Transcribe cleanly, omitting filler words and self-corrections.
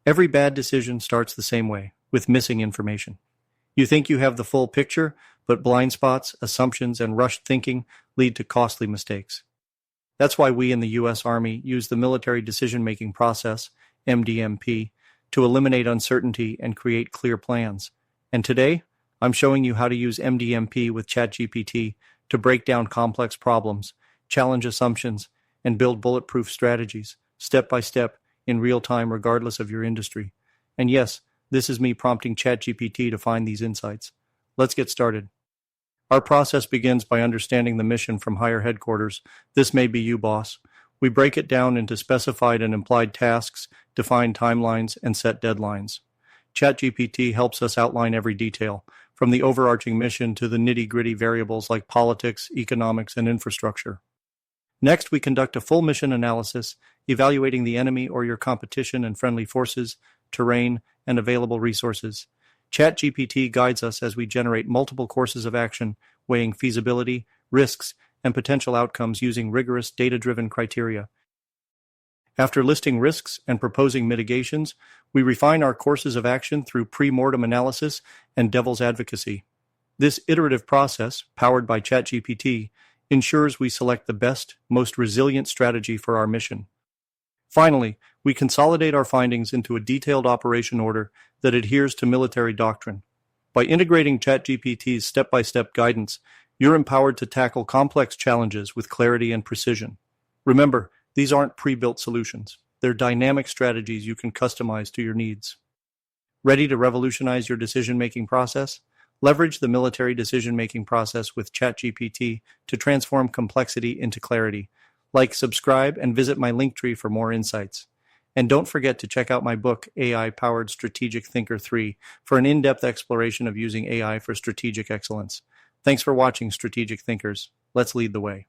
Every bad decision starts the same way, with missing information. You think you have the full picture, but blind spots, assumptions, and rushed thinking lead to costly mistakes. That's why we in the U.S. Army use the military decision-making process, MDMP, to eliminate uncertainty and create clear plans. And today, I'm showing you how to use MDMP with ChatGPT to break down complex problems, challenge assumptions, and build bulletproof strategies, step by step, in real time regardless of your industry. And yes, this is me prompting ChatGPT to find these insights. Let's get started. Our process begins by understanding the mission from higher headquarters. This may be you, boss. We break it down into specified and implied tasks, define timelines, and set deadlines. ChatGPT helps us outline every detail, from the overarching mission to the nitty-gritty variables like politics, economics, and infrastructure. Next, we conduct a full mission analysis, evaluating the enemy or your competition and friendly forces, terrain, and available resources. ChatGPT guides us as we generate multiple courses of action, weighing feasibility, risks, and potential outcomes using rigorous data-driven criteria. After listing risks and proposing mitigations, we refine our courses of action through pre-mortem analysis and devil's advocacy. This iterative process, powered by ChatGPT, ensures we select the best, most resilient strategy for our mission. Finally, we consolidate our findings into a detailed operation order that adheres to military doctrine. By integrating ChatGPT's step-by-step guidance, you're empowered to tackle complex challenges with clarity and precision. Remember, these aren't pre-built solutions. They're dynamic strategies you can customize to your needs. Ready to revolutionize your decision-making process? Leverage the military decision-making process with ChatGPT to transform complexity into clarity. Like, subscribe, and visit my Linktree for more insights. And don't forget to check out my book, AI-Powered Strategic Thinker 3, for an in-depth exploration of using AI for strategic excellence. Thanks for watching, Strategic Thinkers. Let's lead the way.